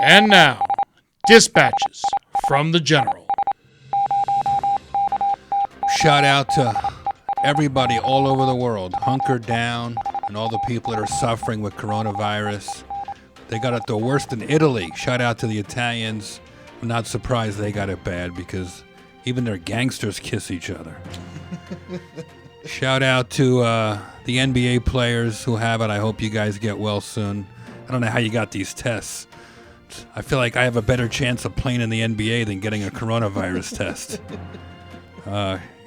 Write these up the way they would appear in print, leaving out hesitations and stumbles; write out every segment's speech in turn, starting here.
And now, dispatches from the General. Shout out to everybody all over the world, hunkered down, and all the people that are suffering with coronavirus. They got it the worst in Italy. Shout out to the Italians. I'm not surprised they got it bad because even their gangsters kiss each other. Shout out to the NBA players who have it. I hope you guys get well soon. I don't know how you got these tests. I feel like I have a better chance of playing in the NBA than getting a coronavirus test.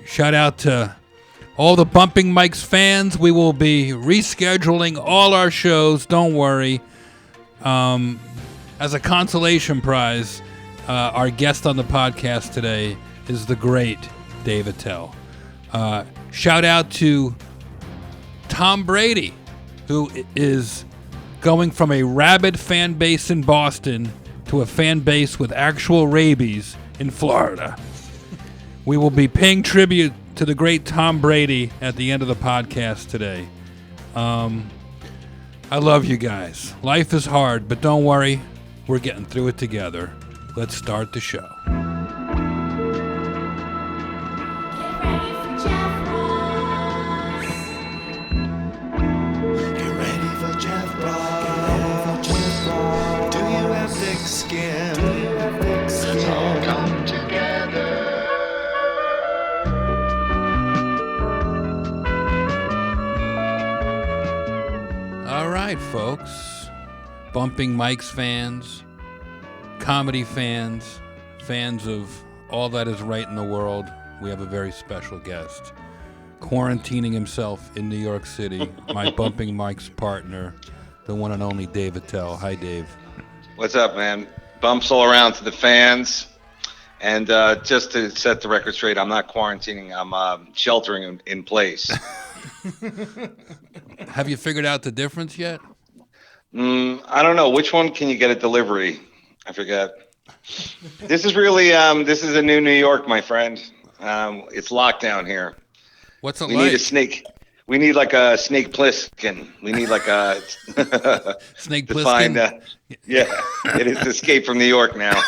Shout out to all the Bumping Mics fans. We will be rescheduling all our shows. Don't worry. As a consolation prize, our guest on the podcast today is the great Dave Attell. Shout out to Tom Brady, who is going from a rabid fan base in Boston to a fan base with actual rabies in Florida. We will be paying tribute to the great Tom Brady at the end of the podcast today. I love you guys. Life is hard, but don't worry. We're getting through it together. Let's start the show. Skin. Let's all come together. All right, folks. Bumping Mics fans, comedy fans, fans of all that is right in the world. We have a very special guest. Quarantining himself in New York City, my Bumping Mics partner, the one and only Dave Attell. Hi, Dave. What's up, man? Bumps all around to the fans. And just to set the record straight, I'm not quarantining. I'm sheltering in place. Have you figured out the difference yet? I don't know. Which one can you get a delivery? I forget. This is really, this is a new New York, my friend. It's lockdown here. What's it We like? need a snake. We need like a Snake Plissken. We need like a Snake to find, Plissken? yeah, it is Escape from New York now.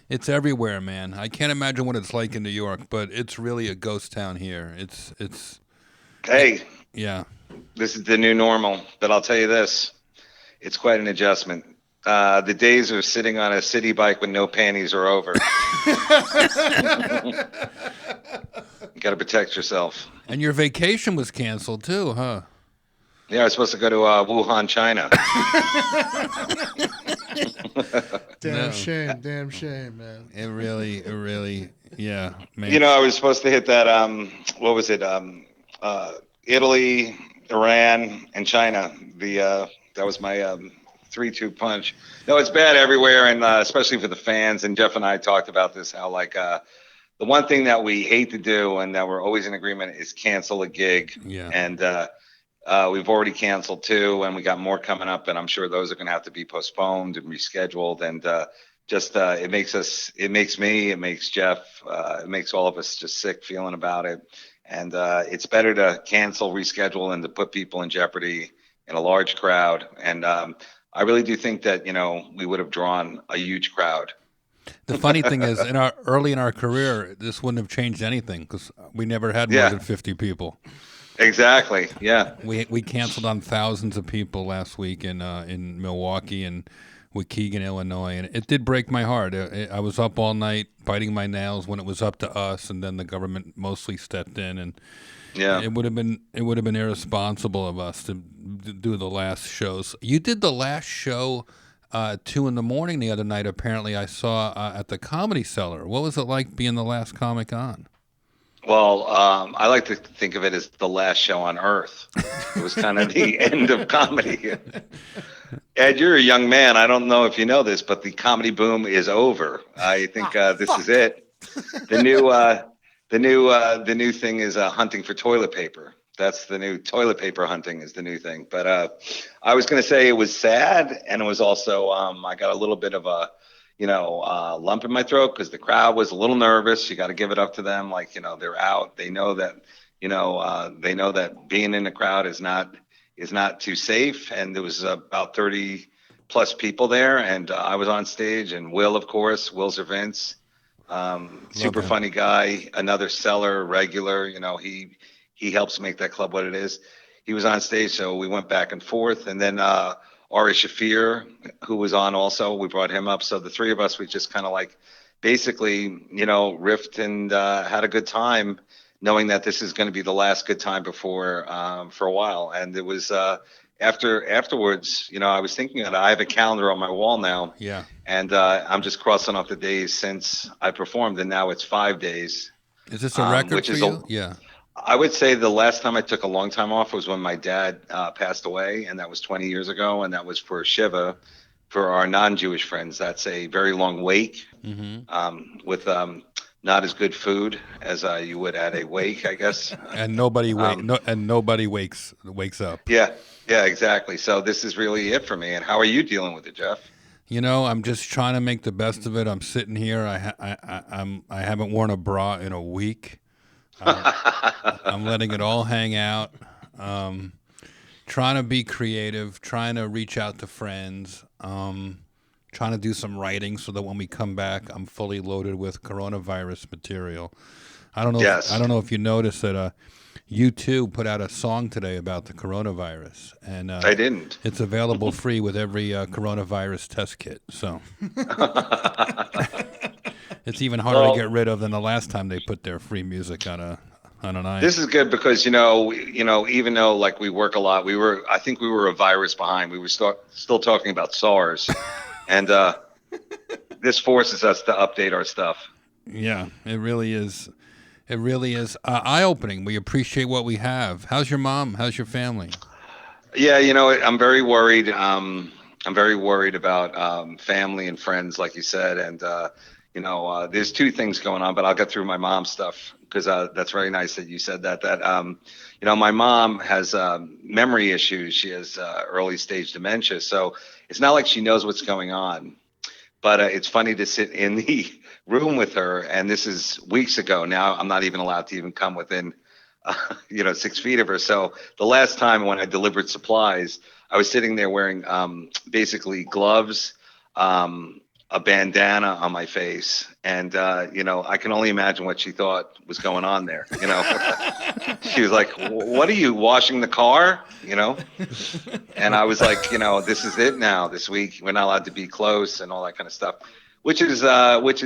It's everywhere, man. I can't imagine what it's like in New York, but it's really a ghost town here. It's. Hey, Yeah. this is the new normal. But I'll tell you this, it's quite an adjustment. The days of sitting on a city bike with no panties are over. You got to protect yourself. And your vacation was canceled too, huh? Yeah, I was supposed to go to Wuhan, China. Damn shame, man. It really, yeah, man. You know, I was supposed to hit that, what was it? Italy, Iran, and China. That was my 3-2 punch. No, it's bad everywhere, and especially for the fans. And Jeff and I talked about this, how like the one thing that we hate to do and that we're always in agreement is cancel a gig. Yeah. And we've already canceled 2, and we got more coming up, and I'm sure those are going to have to be postponed and rescheduled. And it makes me, it makes Jeff, it makes all of us just sick feeling about it. And it's better to cancel, reschedule, and to put people in jeopardy in a large crowd. And I really do think that, we would have drawn a huge crowd. The funny thing is, early in our career, this wouldn't have changed anything because we never had more than 50 people. Exactly. Yeah. We canceled on thousands of people last week in Milwaukee and Waukegan, Illinois, and it did break my heart. I was up all night biting my nails when it was up to us, and then the government mostly stepped in, and Yeah. it would have been irresponsible of us to do the last shows. You did the last show 2 in the morning the other night. Apparently, I saw at the Comedy Cellar. What was it like being the last comic on? Well, I like to think of it as the last show on Earth. It was kind of the end of comedy. Ed, you're a young man. I don't know if you know this, but the comedy boom is over. I think this is it. The new thing is hunting for toilet paper. That's the new toilet paper hunting is the new thing. But I was going to say it was sad, and it was also I got a little bit of a lump in my throat because the crowd was a little nervous. You got to give it up to them. Like, they're out. They know that, they know that being in a crowd is not too safe. And there was about 30 plus people there, and I was on stage, and Will, of course, Will Vince, super him. funny guy, another seller, regular. He helps make that club what it is. He was on stage, so we went back and forth, and then Ari Shafir, who was on also, we brought him up. So the three of us, we just kind of like basically, riffed and had a good time, knowing that this is going to be the last good time before for a while. And it was afterwards, I was thinking that I have a calendar on my wall now. Yeah. And I'm just crossing off the days since I performed, and now it's 5 days. Is this a record which for is you? Yeah. I would say the last time I took a long time off was when my dad passed away, and that was 20 years ago, and that was for Shiva. For our non-Jewish friends, that's a very long wake with not as good food as you would at a wake, I guess. And nobody wakes up. Yeah, exactly. So this is really it for me. And how are you dealing with it, Jeff? I'm just trying to make the best of it. I'm sitting here. I haven't worn a bra in a week. I'm letting it all hang out. Trying to be creative, trying to reach out to friends, trying to do some writing so that when we come back, I'm fully loaded with coronavirus material. I don't know. Yes. I don't know if you noticed that U2 put out a song today about the coronavirus, and I didn't. It's available free with every coronavirus test kit. So it's even harder to get rid of than the last time they put their free music on an iPhone. This is good because even though like we work a lot, I think we were a virus behind. We were still talking about SARS, and this forces us to update our stuff. Yeah, it really is. It really is eye-opening. We appreciate what we have. How's your mom? How's your family? Yeah, I'm very worried. I'm very worried about family and friends, like you said, and there's two things going on, but I'll get through my mom's stuff because that's very nice that you said that. My mom has memory issues. She has early stage dementia, so it's not like she knows what's going on. But it's funny to sit in the room with her, and this is weeks ago. Now I'm not even allowed to even come within 6 feet of her. So the last time when I delivered supplies, I was sitting there wearing basically gloves, a bandana on my face, and I can only imagine what she thought was going on there. She was like, "What are you, washing the car?" And I was like, this is it now. This week we're not allowed to be close and all that kind of stuff, which is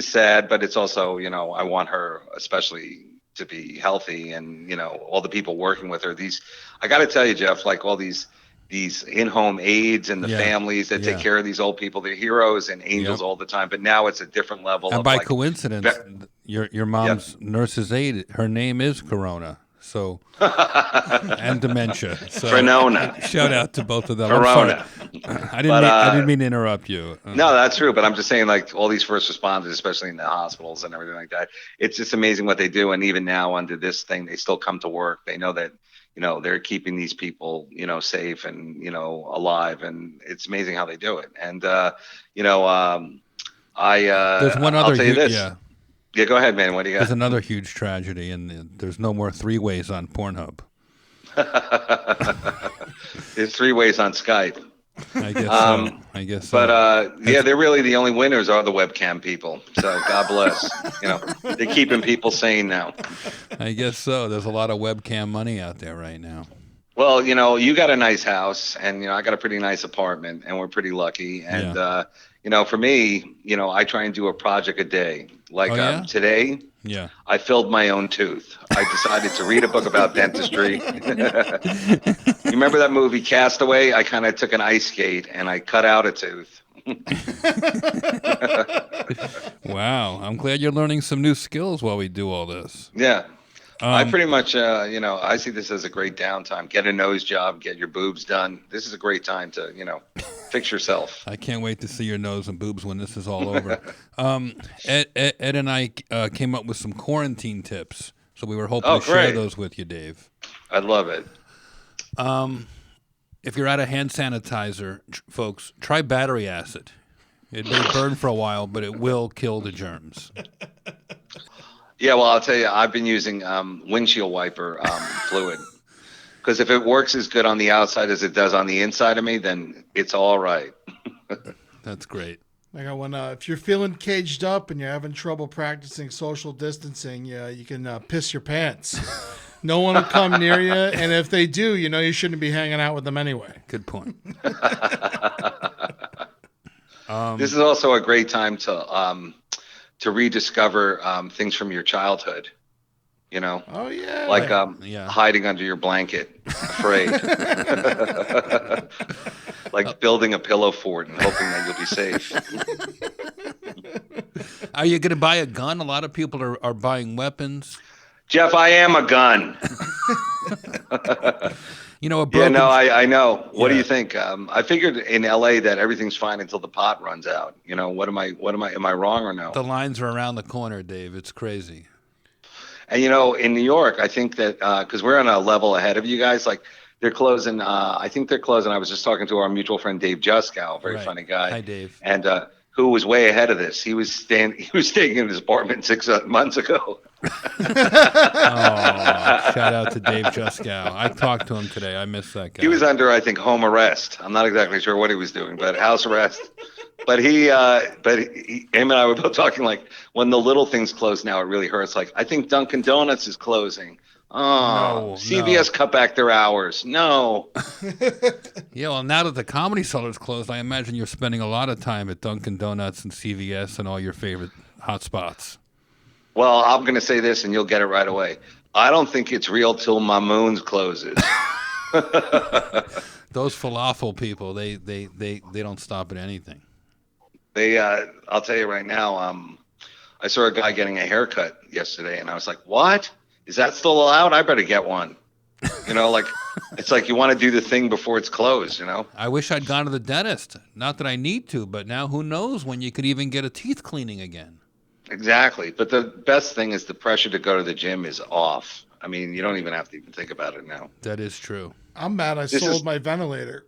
sad, but it's also I want her especially to be healthy, and all the people working with her. I got to tell you, Jeff, like all these in-home aides and the families that take care of these old people, they're heroes and angels all the time. But now it's a different level. And by coincidence, your mom's nurse's aide, her name is Corona. So and dementia. So Frenona. Shout out to both of them. Corona. I didn't mean to interrupt you. No, that's true. But I'm just saying, like all these first responders, especially in the hospitals and everything like that, it's just amazing what they do. And even now under this thing, they still come to work. They know that they're keeping these people, safe and, alive. And it's amazing how they do it. And, there's one other, I'll tell you this. Yeah, go ahead, man. What do you got? There's another huge tragedy, and there's no more three-ways on Pornhub. There's 3 ways on Skype. I guess so. But they're really the only winners are the webcam people. So God bless. They're keeping people sane now. I guess so. There's a lot of webcam money out there right now. Well, you got a nice house, and I got a pretty nice apartment, and we're pretty lucky. And for me, I try and do a project a day. Like today, I filled my own tooth. I decided to read a book about dentistry. You remember that movie Castaway? I kind of took an ice skate and I cut out a tooth. Wow. I'm glad you're learning some new skills while we do all this. Yeah. I pretty much, I see this as a great downtime. Get a nose job, get your boobs done. This is a great time to, fix yourself. I can't wait to see your nose and boobs when this is all over. Ed and I came up with some quarantine tips, so we were hoping to share those with you, Dave. I'd love it. If you're out of hand sanitizer, folks, try battery acid. It may burn for a while, but it will kill the germs. Yeah, well, I'll tell you, I've been using windshield wiper fluid. Because if it works as good on the outside as it does on the inside of me, then it's all right. That's great. Like when if you're feeling caged up and you're having trouble practicing social distancing, you can piss your pants. No one will come near you, and if they do, you shouldn't be hanging out with them anyway. Good point. This is also a great time to rediscover things from your childhood. Oh yeah. Like Yeah. hiding under your blanket, afraid. Like building a pillow fort and hoping that you'll be safe. Are you going to buy a gun? A lot of people are buying weapons. Jeff, I am a gun. A Yeah, broken... no, I know. What do Yeah. you think? I figured in LA that everything's fine until the pot runs out. Am I wrong or no? The lines are around the corner, Dave. It's crazy. And in New York, I think that because we're on a level ahead of you guys, like they're closing. I think they're closing. I was just talking to our mutual friend Dave Juskow, very Right. funny guy. Hi, Dave. And who was way ahead of this. He was staying in his apartment 6 months ago. Oh, shout out to Dave Juskow. I talked to him today. I miss that guy. He was under, I think, home arrest. I'm not exactly sure what he was doing, but house arrest. But him and I were both talking like when the little things close now, it really hurts. Like I think Dunkin' Donuts is closing. Oh, No, CVS cut back their hours. No. Yeah, well, now that the Comedy Cellar's closed, I imagine you're spending a lot of time at Dunkin' Donuts and CVS and all your favorite hot spots. Well, I'm going to say this, and you'll get it right away. I don't think it's real till Mamoon's closes. Those falafel people, they don't stop at anything. I'll tell you right now. I saw a guy getting a haircut yesterday, and I was like, "What? Is that still allowed? I better get one." Like it's like you want to do the thing before it's closed. I wish I'd gone to the dentist. Not that I need to, but now who knows when you could even get a teeth cleaning again. Exactly. But the best thing is the pressure to go to the gym is off. I mean, you don't even have to even think about it now. That is true. I'm mad I sold my ventilator.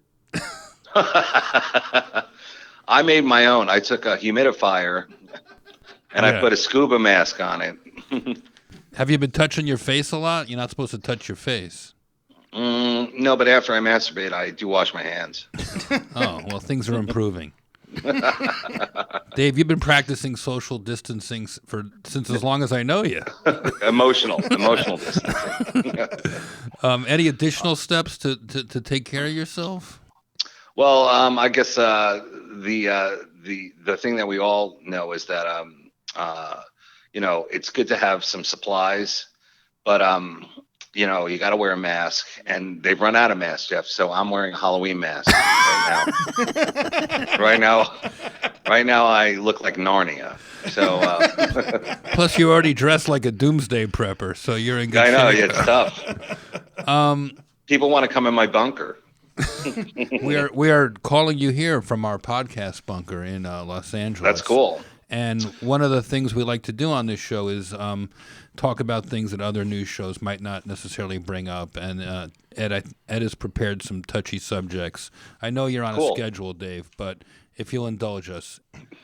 I made my own. I took a humidifier and I put a scuba mask on it. Have you been touching your face a lot? You're not supposed to touch your face. No, but after I masturbate, I do wash my hands. Oh, well, things are improving. Dave, you've been practicing social distancing since as long as I know you. Emotional distancing. Any additional steps to take care of yourself? Well, I guess the thing that we all know is that it's good to have some supplies, but you got to wear a mask, and they've run out of masks, Jeff. So I'm wearing a Halloween mask right now. Right now, I look like Narnia. So plus, you already dressed like a doomsday prepper, so you're in good shape. I know, yeah, it's tough. People want to come in my bunker. We are calling you here from our podcast bunker in Los Angeles. That's cool. And one of the things we like to do on this show is talk about things that other news shows might not necessarily bring up. And Ed has prepared some touchy subjects. I know you're on a schedule, Dave, but if you'll indulge us.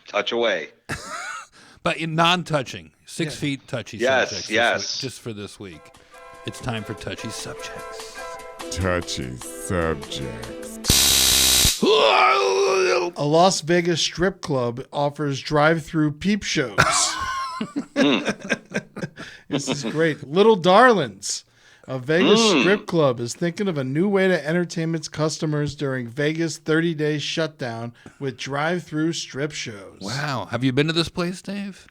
Touch away. But in non-touching, 6 feet touchy subjects. Yes. Just for this week. It's time for touchy subjects. Touchy Subjects. A Las Vegas strip club offers drive-thru peep shows. This is great. Little Darlings, a Vegas strip club, is thinking of a new way to entertain its customers during Vegas' 30-day shutdown with drive-thru strip shows. Wow. Have you been to this place, Dave?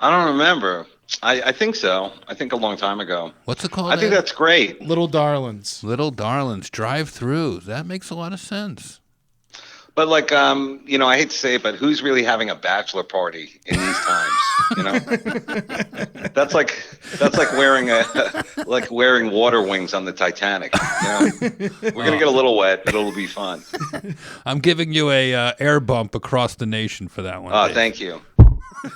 I don't remember. I think so. I think a long time ago. What's it called? I think that's great. Little Darlings. Little Darlings, drive-through. That makes a lot of sense. But like, I hate to say it, but who's really having a bachelor party in these times? That's like wearing water wings on the Titanic. We're gonna get a little wet, but it'll be fun. I'm giving you a air bump across the nation for that one. Oh, Dave. thank you.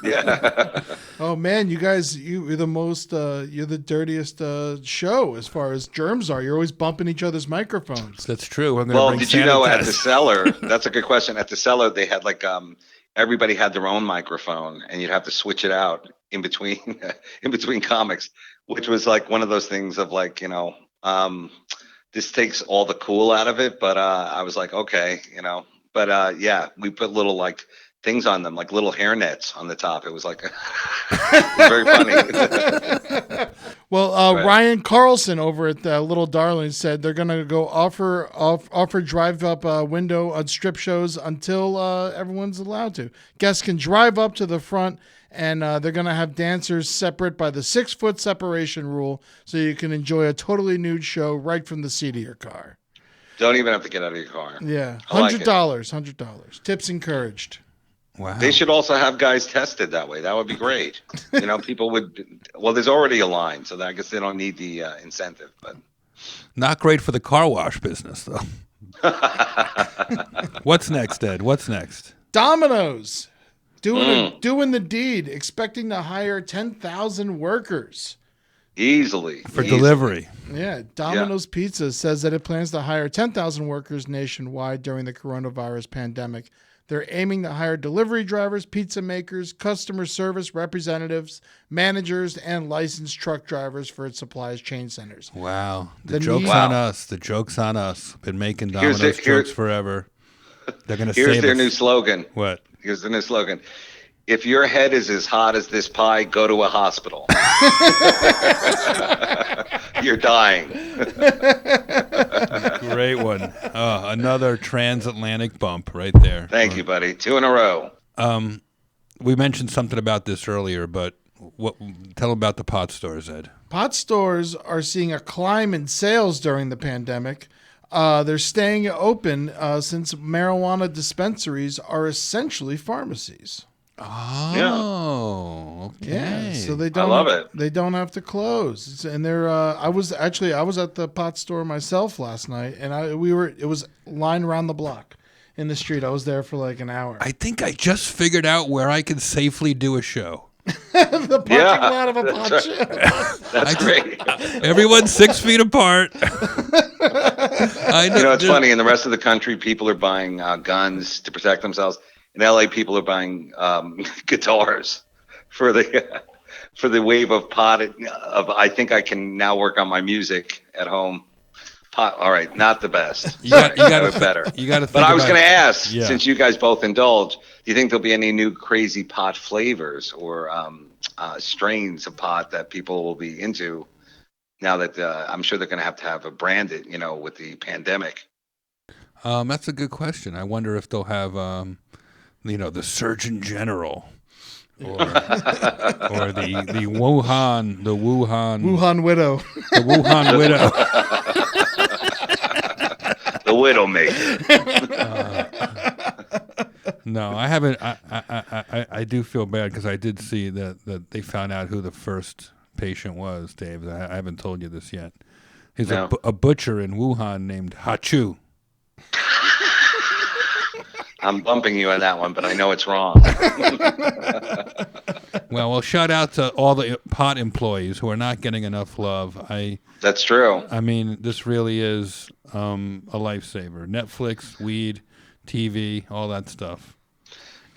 Yeah. Oh man, you guys, you're the most, you're the dirtiest show as far as germs are. You're always bumping each other's microphones. That's true. Well, did you know at the Cellar? That's a good question. At the Cellar, they had like everybody had their own microphone, and you'd have to switch it out in between comics, which was like one of those things of like this takes all the cool out of it. But I was like, okay, But yeah, we put little like things on them, like little hair nets on the top. It was like very funny. Well, Right. Ryan Carlson over at Little Darling said they're going to go offer drive-up window on strip shows until everyone's allowed to. Guests can drive up to the front, and they're going to have dancers separate by the 6-foot separation rule, so you can enjoy a totally nude show right from the seat of your car. Don't even have to get out of your car. Yeah, I like it. $100. Tips encouraged. Wow. They should also have guys tested that way. That would be great. People would. Well, there's already a line, so I guess they don't need the incentive. But Not great for the car wash business, though. What's next, Ed? What's next? Domino's doing the deed, expecting to hire 10,000 workers. easily For delivery. Yeah, Domino's Pizza says that it plans to hire 10,000 workers nationwide during the coronavirus pandemic. They're aiming to hire delivery drivers, pizza makers, customer service representatives, managers, and licensed truck drivers for its supplies chain centers. Wow. The The joke's need- on us. The joke's on us. Been making Here's Domino's it- here- jokes forever. They're going to Here's save their us. new slogan. What? Here's the new slogan. If your head is as hot as this pie, go to a hospital. You're dying. Great one. Oh, another transatlantic bump right there. Thank you, buddy. 2 in a row. We mentioned something about this earlier, but tell them about the pot stores, Ed. Pot stores are seeing a climb in sales during the pandemic. They're staying open since marijuana dispensaries are essentially pharmacies. Oh, okay. Yeah, so they don't. love it. They don't have to close, and they're. I was at the pot store myself last night, and it was lined around the block in the street. I was there for like an hour. I think I just figured out where I can safely do a show. The parking Yeah, lot of a that's pot right. shop. That's great. Everyone's 6 feet apart. I know. It's funny. In the rest of the country, people are buying guns to protect themselves. In LA, people are buying guitars for the wave of pot. I think I can now work on my music at home. Pot. All right, not the best. You got Sorry, better. You got to. But I was going to ask, Yeah. since you guys both indulge, do you think there'll be any new crazy pot flavors or strains of pot that people will be into now that I'm sure they're going to have a branded, with the pandemic? That's a good question. I wonder if they'll have, the Surgeon General, or the Wuhan widow. the Wuhan widow. The Widowmaker. No, I haven't. I do feel bad because I did see that they found out who the first patient was, Dave. I haven't told you this yet. He's No. a butcher in Wuhan named Hachu. I'm bumping you on that one, but I know it's wrong. Well, shout out to all the pot employees who are not getting enough love. That's true. I mean, this really is a lifesaver. Netflix, weed, TV, all that stuff.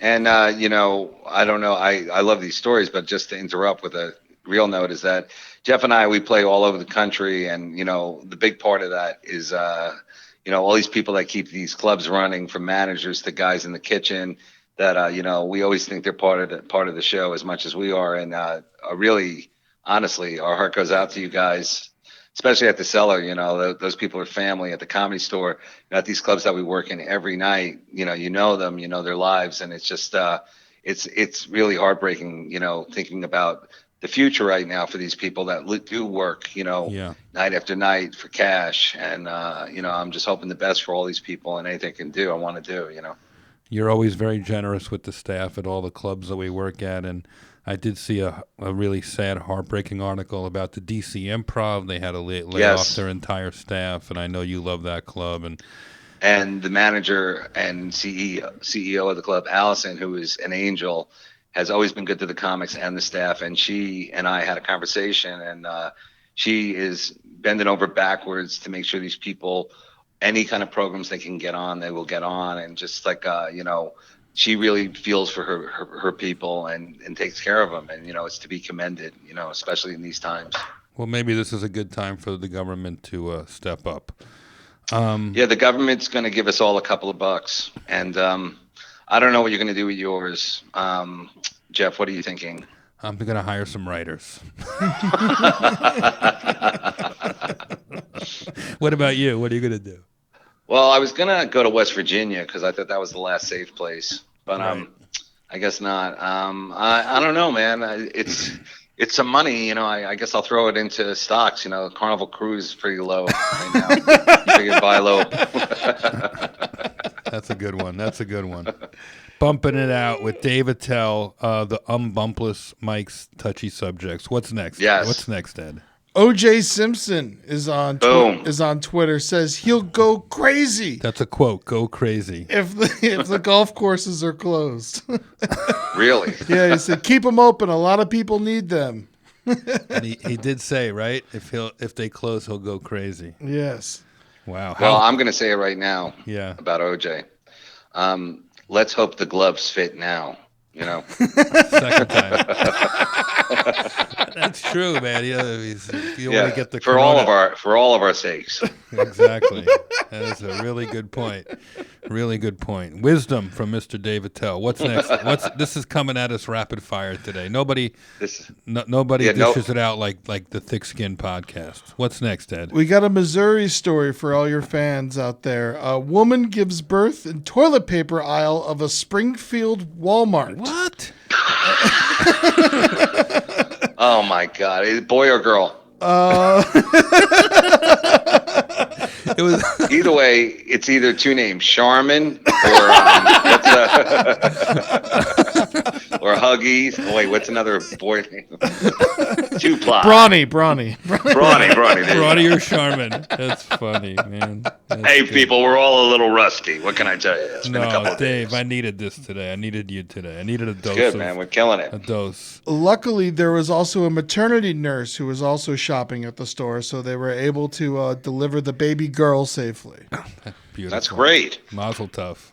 And, I don't know. I love these stories, but just to interrupt with a real note is that Jeff and I, we play all over the country. And, the big part of that is, all these people that keep these clubs running, from managers to guys in the kitchen, that, we always think they're part of the show as much as we are. And really, honestly, our heart goes out to you guys, especially at the Cellar. Those people are family. At the Comedy Store, at these clubs that we work in every night, you know them, their lives. And it's just, it's really heartbreaking, thinking about the future right now for these people that do work, night after night for cash. And, I'm just hoping the best for all these people, and anything I can do, I want to do, You're always very generous with the staff at all the clubs that we work at. And I did see a really sad, heartbreaking article about the DC Improv. They had to lay Yes. off their entire staff. And I know you love that club. And the manager and CEO of the club, Allison, who is an angel, has always been good to the comics and the staff. And she and I had a conversation, and she is bending over backwards to make sure these people, any kind of programs they can get on, they will get on. And just like, she really feels for her people and takes care of them. And, it's to be commended, especially in these times. Well, maybe this is a good time for the government to step up. Yeah, the government's going to give us all a couple of bucks, and I don't know what you're going to do with yours. Jeff, what are you thinking? I'm going to hire some writers. What about you? What are you going to do? Well, I was going to go to West Virginia because I thought that was the last safe place, but Right. I guess not. I don't know, man. It's some money, I guess I'll throw it into stocks. Carnival Cruise is pretty low right now. Figured buy low. That's a good one. That's a good one. Bumping it out with Dave Attell, the Bumpless Mike's Touchy Subjects. What's next? Yes. What's next, Ed? O.J. Simpson is on Boom. is on Twitter. Says he'll go crazy That's a quote. Go crazy. if the golf courses are closed. Really? Yeah, he said keep them open. A lot of people need them. And he did say, right? If they close, he'll go crazy. Yes. Wow. Well, I'm going to say it right now Yeah. about OJ. Let's hope the gloves fit now. Second time. That's true, man. You want to get the for corona. all of our sakes. Exactly. That is a really good point. Really good point. Wisdom from Mr. Dave Attell. What's next? This is coming at us rapid fire today. Nobody dishes it out like the Thick Skin podcast. What's next, Ed? We got a Missouri story for all your fans out there. A woman gives birth in toilet paper aisle of a Springfield Walmart. What? Oh my God! Is it boy or girl? It was Either way, it's either two names, Charmin or Huggies. Oh, wait, what's another boy name? Two-ply. Brawny. Brawny. There you Brawny go. or Charmin. That's funny, man. That's Hey, good. people, we're all a little rusty. What can I tell you? It's been a couple No, of Dave, days. I needed this today. I needed you today. I needed a dose Good, of man. We're killing a it. dose. Luckily, there was also a maternity nurse who was also shopping at the store, so they were able to deliver the baby girl safely. Beautiful. That's great. Mazel tov.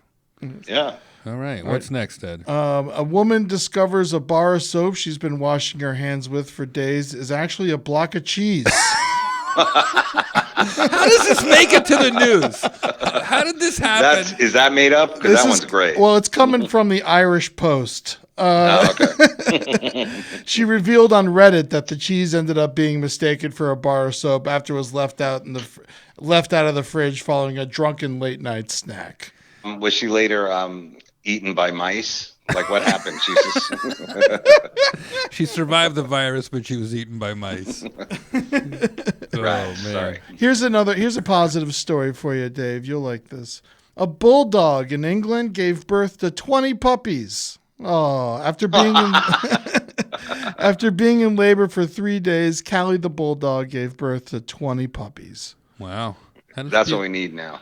Yeah. All right. What's next, Ed? A woman discovers a bar of soap she's been washing her hands with for days is actually a block of cheese. How does this make it to the news? How did this happen? Is that made up? Because that one's great. Well, it's coming from the Irish Post. Okay. She revealed on Reddit that the cheese ended up being mistaken for a bar of soap after it was left out of the fridge following a drunken late night snack. Was she later eaten by mice? Like what happened? She's just She survived the virus, but she was eaten by mice. right. Oh, man. Sorry. Here's a positive story for you, Dave. You'll like this. A bulldog in England gave birth to 20 puppies. Oh, after being in labor for 3 days, Callie the bulldog gave birth to 20 puppies. Wow. That's what we need now.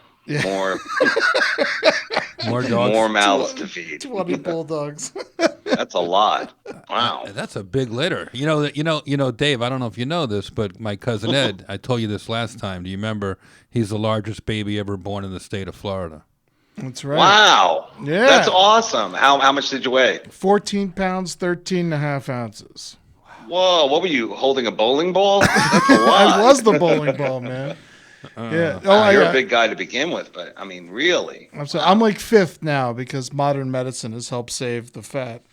More dogs. more mouths to feed. 20 bulldogs. That's a lot. Wow. That's a big litter. You know, Dave, I don't know if you know this, but my cousin Ed, I told you this last time. Do you remember? He's the largest baby ever born in the state of Florida. That's right. Wow. Yeah. That's awesome. How much did you weigh? 14 pounds, 13 and a half ounces. Whoa, what were you, holding a bowling ball? That's a lot. I was the bowling ball, man. Yeah. You're a big guy to begin with, but I mean, really. I'm like fifth now because modern medicine has helped save the fat.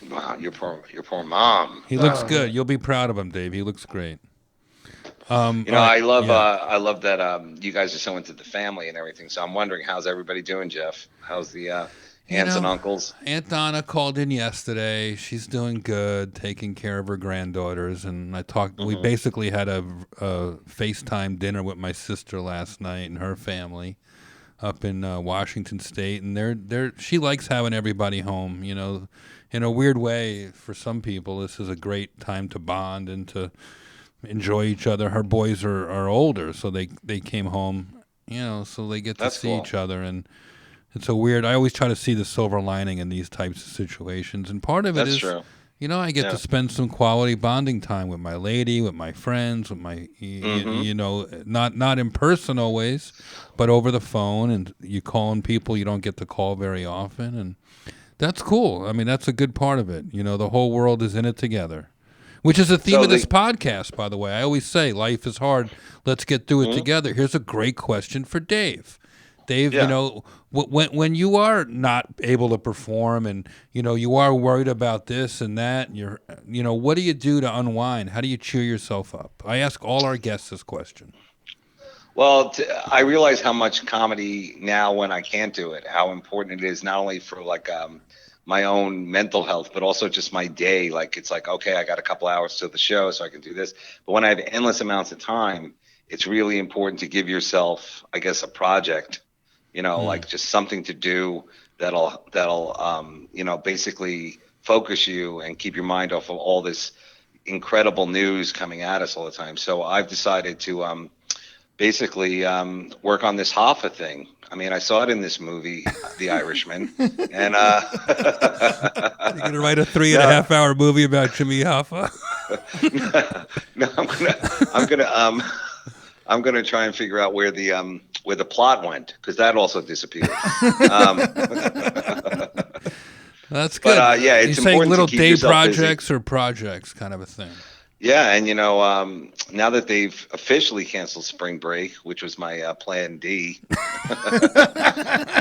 Wow, your poor mom. He looks good. You'll be proud of him, Dave. He looks great. I love that you guys are so into the family and everything. So I'm wondering, how's everybody doing, Jeff? How's the aunts and uncles? Aunt Donna called in yesterday. She's doing good, taking care of her granddaughters, and I talked. We basically had a FaceTime dinner with my sister last night and her family up in Washington State, and she likes having everybody home. You know, in a weird way, for some people, this is a great time to bond and to enjoy each other. Her boys are older, so they came home, so they get to see each other, and it's a weird. I always try to see the silver lining in these types of situations, and part of it is, true. I get to spend some quality bonding time with my lady, with my friends, with my, not in person always, but over the phone, and you calling people you don't get to call very often, and that's cool. I mean, that's a good part of it. The whole world is in it together. Which is the theme So of this podcast, by the way. I always say life is hard. Let's get through it together. Here's a great question for Dave. Dave, Yeah. you know, when you are not able to perform and, you know, you are worried about this and that, and you're, you know, what do you do to unwind? How do you cheer yourself up? I ask all our guests this question. Well, I realize how much comedy now, when I can't do it, how important it is, not only for like my own mental health, but also just my day. Like, it's like, okay, I got a couple hours to the show, so I can do this. But when I have endless amounts of time, it's really important to give yourself, I guess, a project, you know, like just something to do that'll you know, basically focus you and keep your mind off of all this incredible news coming at us all the time. So I've decided to basically work on this Hoffa thing. I mean, I saw it in this movie, The Irishman, and You're gonna write a 3.5 hour movie about Jimmy Hoffa? no, I'm gonna try and figure out where the plot went, because that also disappeared. That's good. But yeah, it's You're saying important little to keep day yourself projects busy. or projects kind of a thing. Yeah, and you know, now that they've officially canceled spring break, which was my plan D, you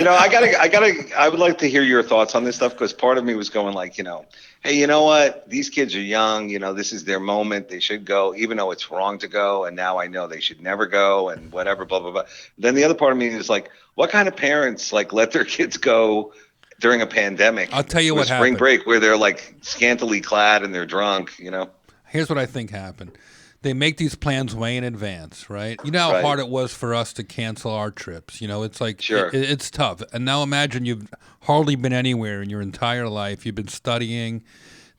know, I would like to hear your thoughts on this stuff, because part of me was going like, you know, hey, you know what? These kids are young. You know, this is their moment. They should go, even though it's wrong to go. And now I know they should never go, and whatever, blah blah blah. Then the other part of me is like, what kind of parents like let their kids go during a pandemic? I'll tell you what spring happened. break, where they're like scantily clad and they're drunk. You know. Here's what I think happened. They make these plans way in advance, right? You know how Right. hard it was for us to cancel our trips. You know, it's like, Sure. it's tough. And now imagine you've hardly been anywhere in your entire life. You've been studying.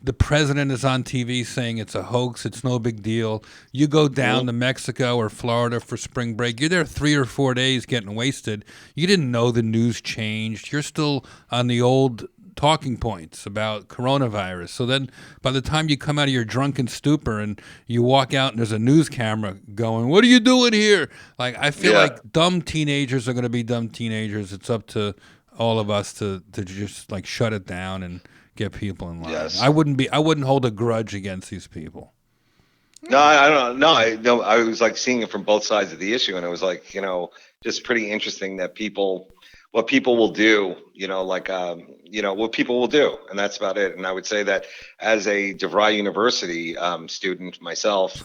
The president is on TV saying it's a hoax. It's no big deal. You go down to Mexico or Florida for spring break. You're there 3 or 4 days getting wasted. You didn't know the news changed. You're still on the old talking points about coronavirus. So then by the time you come out of your drunken stupor and you walk out and there's a news camera going, what are you doing here? Like, I feel like dumb teenagers are going to be dumb teenagers. It's up to all of us to just like shut it down and get people in line. Yes. I wouldn't hold a grudge against these people. No, I don't know. No, I was like seeing it from both sides of the issue, and it was like, you know, just pretty interesting that what people will do, you know, like, you know, what people will do, and that's about it. And I would say that as a DeVry University student myself,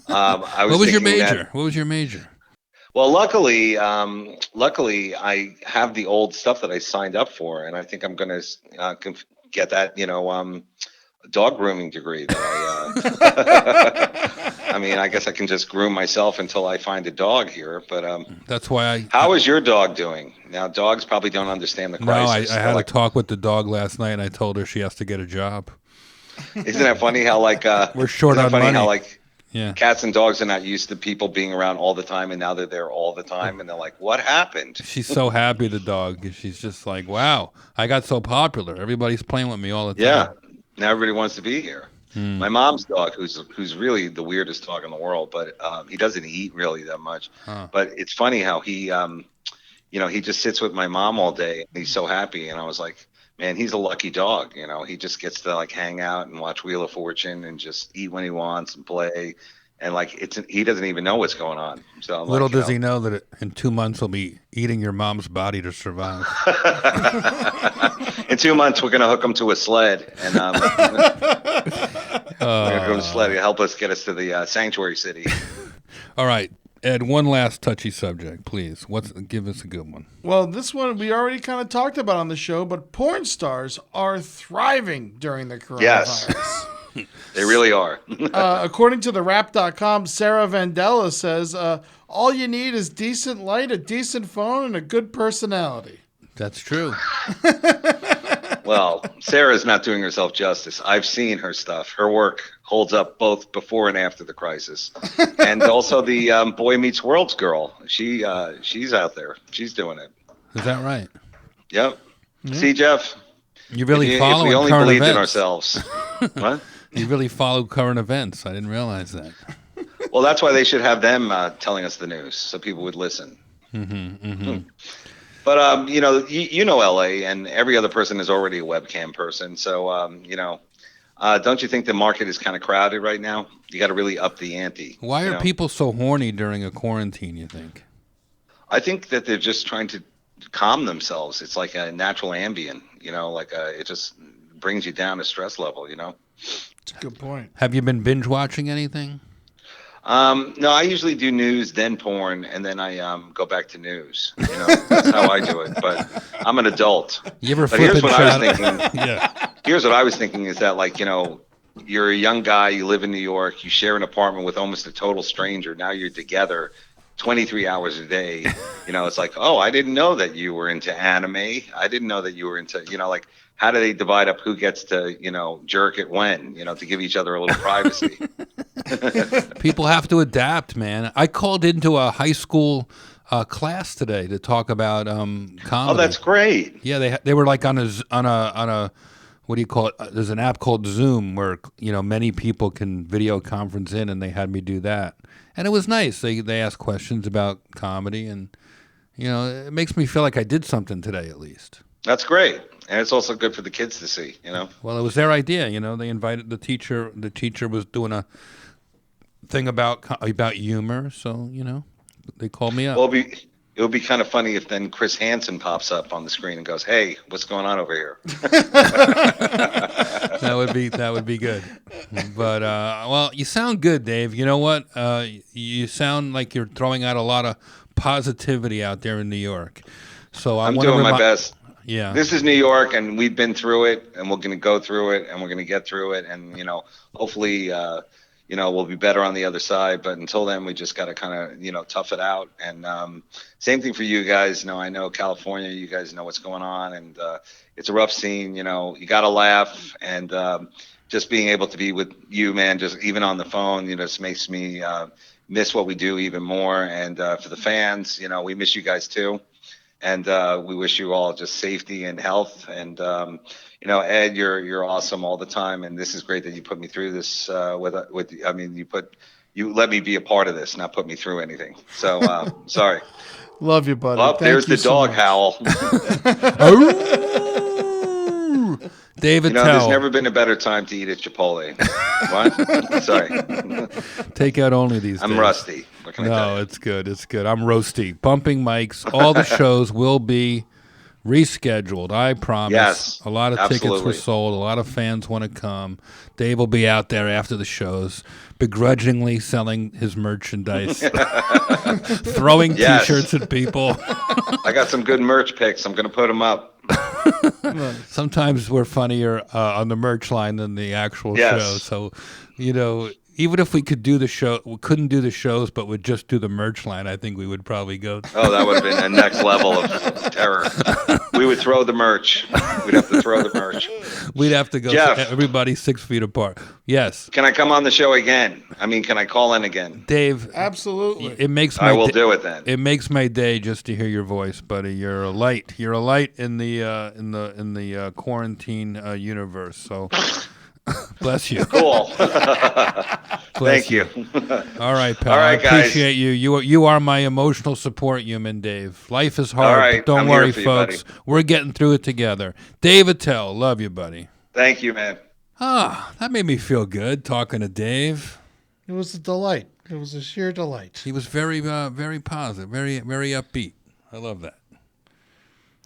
I was. What was your thinking major? What was your major? Well, luckily, I have the old stuff that I signed up for, and I think I'm going to get that, you know, dog grooming degree that I mean, I guess I can just groom myself until I find a dog here. But That's why how is your dog doing? Now, dogs probably don't understand the No, crisis. I had a talk with the dog last night, and I told her she has to get a job. Isn't that funny how like We're short isn't on that funny money. how like Yeah. cats and dogs are not used to people being around all the time, and now they're there all the time, and they're like, what happened? She's so happy, the dog. She's just like, wow, I got so popular. Everybody's playing with me all the time. Yeah, now everybody wants to be here. My mom's dog, who's really the weirdest dog in the world, but he doesn't eat really that much. Huh. But it's funny how he, you know, he just sits with my mom all day, and he's so happy. And I was like, man, he's a lucky dog. You know, he just gets to like hang out and watch Wheel of Fortune and just eat when he wants and play. And like he doesn't even know what's going on. So I'm Little like, you does he know that in 2 months he'll be eating your mom's body to survive. in 2 months, we're gonna hook him to a sled, and we're gonna go to the sled to help us get us to the sanctuary city. All right, Ed, one last touchy subject, please. Give us a good one. Well, this one we already kind of talked about on the show, but porn stars are thriving during the coronavirus. Yes. They really are. According to the Rap.com, Sarah Vandella says, all you need is decent light, a decent phone, and a good personality. That's true. Well, Sarah's not doing herself justice. I've seen her stuff. Her work holds up both before and after the crisis. And also the Boy Meets World's girl. She's out there. She's doing it. Is that right? Yep. See, Jeff? You really if follow we only current believed events. in ourselves. What? You really follow current events. I didn't realize that. Well, that's why they should have them telling us the news so people would listen. But, you know, you know LA, and every other person is already a webcam person. So, you know, Don't you think the market is kind of crowded right now? You got to really up the ante. Why are people so horny during a quarantine, you think? I think that they're just trying to calm themselves. It's like a natural Ambien, it just brings you down a stress level, It's a good point. Have you been binge watching anything? No, I usually do news, then porn, and then I go back to news. That's how I do it. But I'm an adult. You ever But flip here's and what I was shout? thinking. Yeah. Here's what I was thinking is that, you're a young guy, you live in New York, you share an apartment with almost a total stranger. Now you're together 23 hours a day. It's like, oh, I didn't know that you were into anime. I didn't know that you were into, how do they divide up who gets to, jerk it when, to give each other a little privacy? People have to adapt, man. I called into a high school class today to talk about comedy. Oh, that's great. Yeah, they were like on a what do you call it? There's an app called Zoom where many people can video conference in, and they had me do that, and it was nice. They asked questions about comedy, and it makes me feel like I did something today at least. That's great, and it's also good for the kids to see. Well, it was their idea. They invited the teacher. The teacher was doing a thing about humor, so they called me up. Well, it would be kind of funny if then Chris Hansen pops up on the screen and goes, "Hey, what's going on over here?" That would be good. But well, you sound good, Dave. You know what? You sound like you're throwing out a lot of positivity out there in New York. So I'm doing my best. Yeah. This is New York, and we've been through it, and we're going to go through it, and we're going to get through it, and hopefully, we'll be better on the other side. But until then, we just got to kind of, tough it out. And same thing for you guys. I know California, you guys know what's going on, and it's a rough scene. You got to laugh, and just being able to be with you, man, just even on the phone, just makes me miss what we do even more. And for the fans, we miss you guys too. And we wish you all just safety and health. And Ed, you're awesome all the time, and this is great that you put me through this. You let me be a part of this, not put me through anything. So sorry. Love you, buddy. Oh, there's the dog howl. Dave Attell. There's never been a better time to eat at Chipotle. What? Sorry. Take out only these days. I'm rusty. What can I tell you? It's good. It's good. I'm roasty. Bumping mics. All the shows will be rescheduled. I promise. Yes. A lot of absolutely. tickets were sold. A lot of fans want to come. Dave will be out there after the shows, begrudgingly selling his merchandise, throwing T-shirts at people. I got some good merch picks. I'm going to put them up. Sometimes we're funnier on the merch line than the actual show. So, even if we could do the show, we couldn't do the shows, but would just do the merch line, I think we would probably go. Oh, that would have been a next level of terror. We would throw the merch. We'd have to throw the merch. We'd have to go, Jeff, everybody 6 feet apart. Yes. Can I come on the show again? Can I call in again? Dave. Absolutely. It makes I will do it then. It makes my day just to hear your voice, buddy. You're a light. You're a light in the quarantine universe. So. Bless you. Cool. Thank you. All right, pal. All right, guys. I appreciate you. You are my emotional support human, Dave. Life is hard, All right. but don't I'm worry, here for folks. you, We're getting through it together. Dave Attell, love you, buddy. Thank you, man. That made me feel good talking to Dave. It was a delight. It was a sheer delight. He was very, very positive, very, very upbeat. I love that.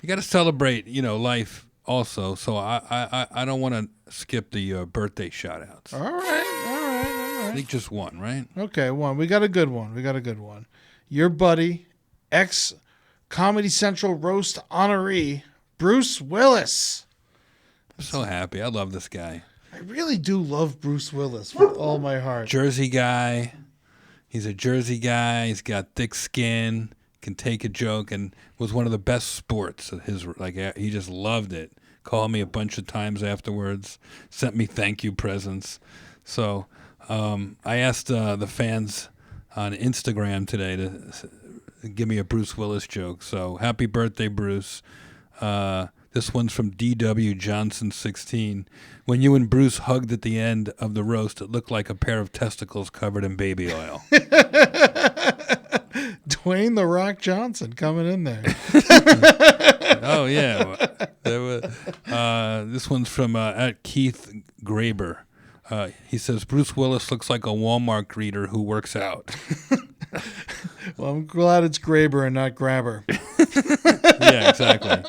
You got to celebrate, life also. So I don't want to skip the birthday shout-outs. All right. I think just one, right? Okay, one. We got a good one. Your buddy, ex-Comedy Central roast honoree, Bruce Willis. I'm so happy. I love this guy. I really do love Bruce Willis with all my heart. Jersey guy. He's a Jersey guy. He's got thick skin, can take a joke, and was one of the best sports. He just loved it. Called me a bunch of times afterwards, sent me thank you presents. So I asked the fans on Instagram today to give me a Bruce Willis joke. So happy birthday, Bruce. This one's from DW Johnson 16. When you and Bruce hugged at the end of the roast, it looked like a pair of testicles covered in baby oil. Dwayne "The Rock" Johnson coming in there. Oh yeah, this one's from at Keith Graber. He says Bruce Willis looks like a Walmart greeter who works out. Well, I'm glad it's Graber and not Grabber. Yeah, exactly.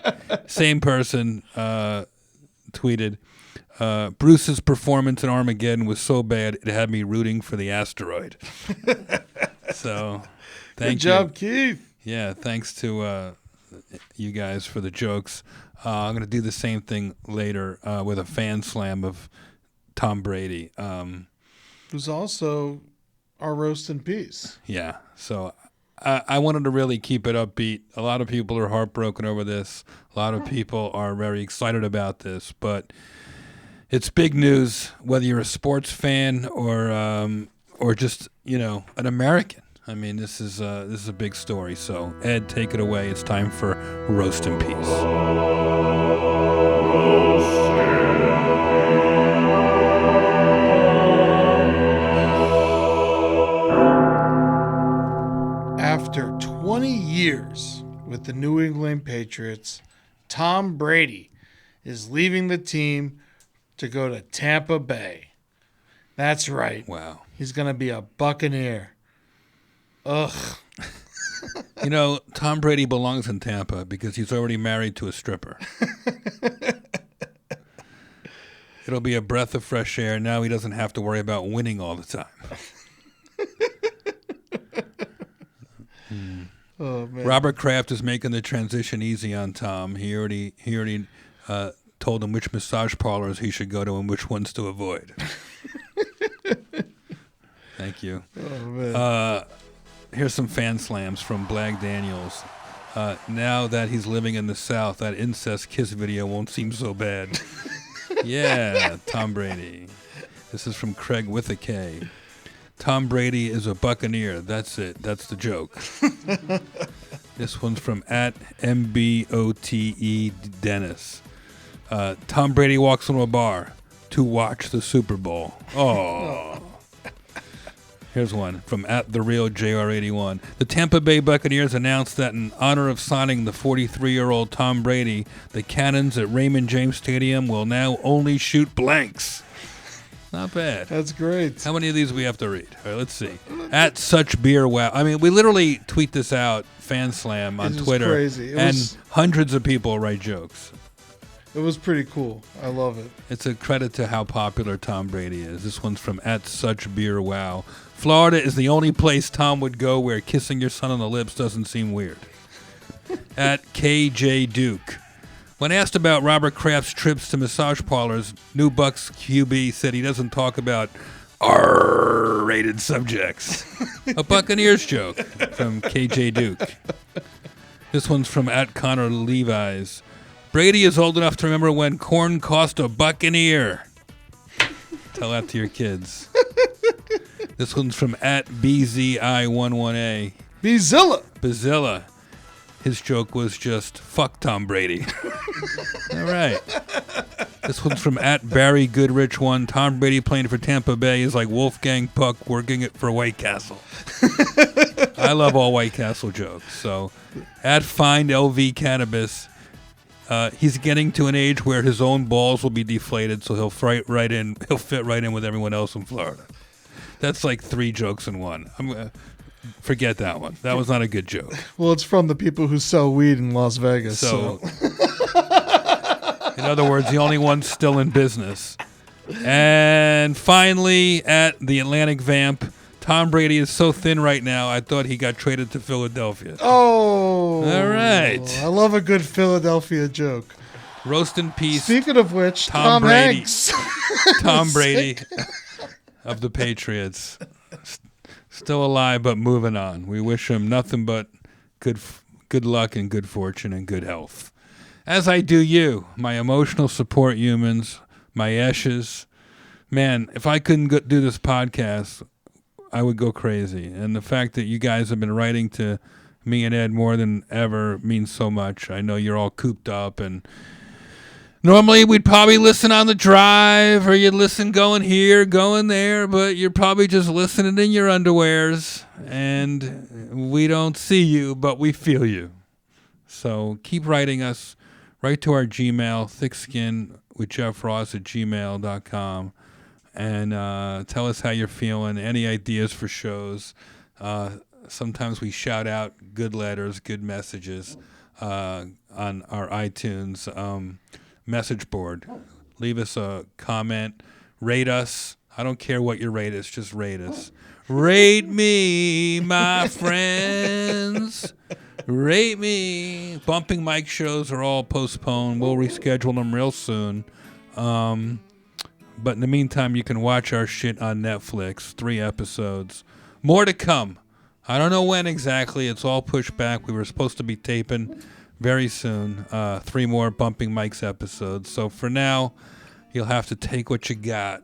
Same person tweeted, Bruce's performance in Armageddon was so bad it had me rooting for the asteroid. So, thank Good job, Keith. Yeah, thanks to you guys for the jokes. I'm going to do the same thing later with a fan slam of Tom Brady. Who's also our roast in peace. Yeah, so I wanted to really keep it upbeat. A lot of people are heartbroken over this. A lot of people are very excited about this, but it's big news whether you're a sports fan or just, an American. I mean, this is a big story. So, Ed, take it away. It's time for Roast in Peace. After 20 years with the New England Patriots, Tom Brady is leaving the team to go to Tampa Bay. That's right. Wow. He's going to be a Buccaneer. Ugh. Tom Brady belongs in Tampa because he's already married to a stripper. It'll be a breath of fresh air. Now he doesn't have to worry about winning all the time. Oh, man. Robert Kraft is making the transition easy on Tom. He already told him which massage parlors he should go to and which ones to avoid. Thank you. Oh, man. Here's some fan slams from Blag Daniels. Now that he's living in the South, that incest kiss video won't seem so bad. Yeah, Tom Brady. This is from Craig with a K. Tom Brady is a Buccaneer. That's it. That's the joke. This one's from at MBOTE Dennis. Tom Brady walks into a bar to watch the Super Bowl. Oh. Here's one from at the real JR81. The Tampa Bay Buccaneers announced that in honor of signing the 43-year-old Tom Brady, the cannons at Raymond James Stadium will now only shoot blanks. Not bad. That's great. How many of these do we have to read? All right, let's see. At Such Beer Wow. I mean, we literally tweet this out, fan slam, on Twitter. Crazy. Hundreds of people write jokes. It was pretty cool. I love it. It's a credit to how popular Tom Brady is. This one's from at Such Beer Wow. Florida is the only place Tom would go where kissing your son on the lips doesn't seem weird. At KJ Duke. When asked about Robert Kraft's trips to massage parlors, New Bucks QB said he doesn't talk about R-rated subjects. A Buccaneers joke from KJ Duke. This one's from at Connor Levi's. Brady is old enough to remember when corn cost a Buccaneer. Tell that to your kids. This one's from at BZI11A. Bazilla. His joke was just, fuck Tom Brady. All right. This one's from at Barry Goodrich 1. Tom Brady playing for Tampa Bay is like Wolfgang Puck working it for White Castle. I love all White Castle jokes. So, at Find LV Cannabis, he's getting to an age where his own balls will be deflated, so he'll fit right in with everyone else in Florida. That's like 3 jokes in one. Forget that one. That was not a good joke. Well, it's from the people who sell weed in Las Vegas. So. In other words, the only one still in business. And finally, at the Atlantic Vamp, Tom Brady is so thin right now, I thought he got traded to Philadelphia. Oh. All right. I love a good Philadelphia joke. Roast in peace. Speaking of which, Tom Brady. Hanks. Tom Brady of the Patriots. Still alive, but moving on. We wish him nothing but good luck and good fortune and good health. As I do you, my emotional support humans, my eshes. Man, if I couldn't do this podcast, I would go crazy. And the fact that you guys have been writing to me and Ed more than ever means so much. I know you're all cooped up and Normally, we'd probably listen on the drive, or you'd listen going here, going there, but you're probably just listening in your underwears, and we don't see you, but we feel you. So keep writing us. Write to our Gmail, thickskinwithjeffross@gmail.com, and tell us how you're feeling, any ideas for shows. Sometimes we shout out good letters, good messages on our iTunes message board. Leave us a comment. Rate us. I don't care what your rate is. Just rate us. Rate me, my friends. Rate me. Bumping mic shows are all postponed. We'll reschedule them real soon. But in the meantime, you can watch our shit on Netflix. 3 episodes. More to come. I don't know when exactly. It's all pushed back. We were supposed to be taping very soon. 3 more Bumping Mics episodes. So for now, you'll have to take what you got.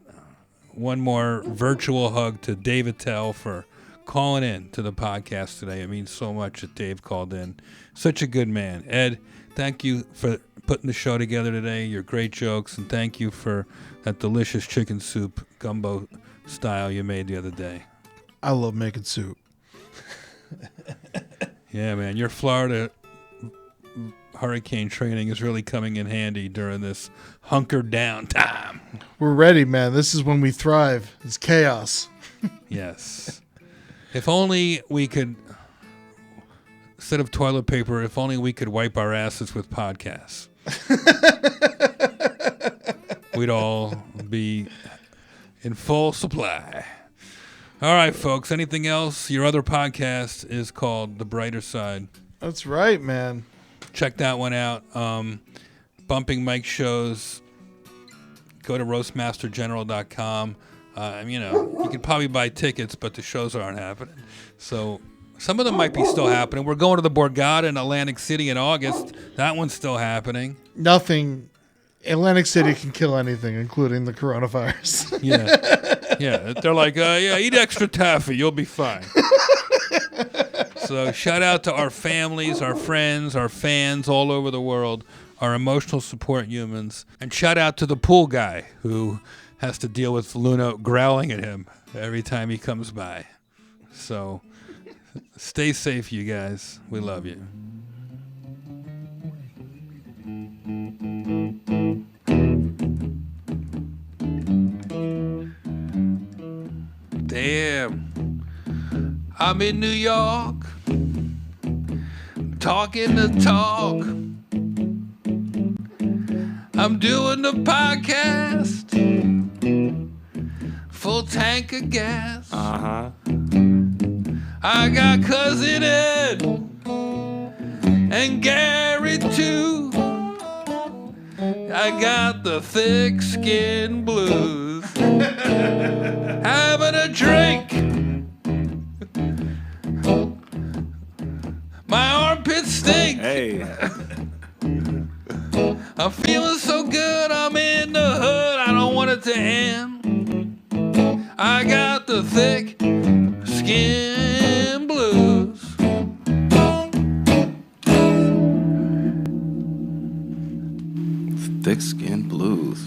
One more virtual hug to Dave Attell for calling in to the podcast today. It means so much that Dave called in. Such a good man. Ed, thank you for putting the show together today. Your great jokes. And thank you for that delicious chicken soup gumbo style you made the other day. I love making soup. Yeah, man. Your Florida hurricane training is really coming in handy during this hunkered down time. We're ready, man. This is when we thrive. It's chaos. Yes. If only we could, instead of toilet paper, if only we could wipe our asses with podcasts. We'd all be in full supply. All right, folks. Anything else? Your other podcast is called The Brighter Side. That's right, man. Check that one out. Bumping Mic shows. Go to roastmastergeneral.com. You could probably buy tickets, but the shows aren't happening. So some of them might be still happening. We're going to the Borgata in Atlantic City in August. That one's still happening. Nothing. Atlantic City can kill anything, including the coronavirus. Yeah. They're like, eat extra taffy. You'll be fine. So shout out to our families, our friends, our fans all over the world, our emotional support humans. And shout out to the pool guy who has to deal with Luna growling at him every time he comes by. So stay safe, you guys. We love you. Damn. I'm in New York, talking the talk. I'm doing the podcast, full tank of gas. I got Cousin Ed and Gary too. I got the thick skin blues. Having a drink. My armpits stink. Hey. I'm feeling so good, I'm in the hood. I don't want it to end. I got the thick skin blues. Thick skin blues.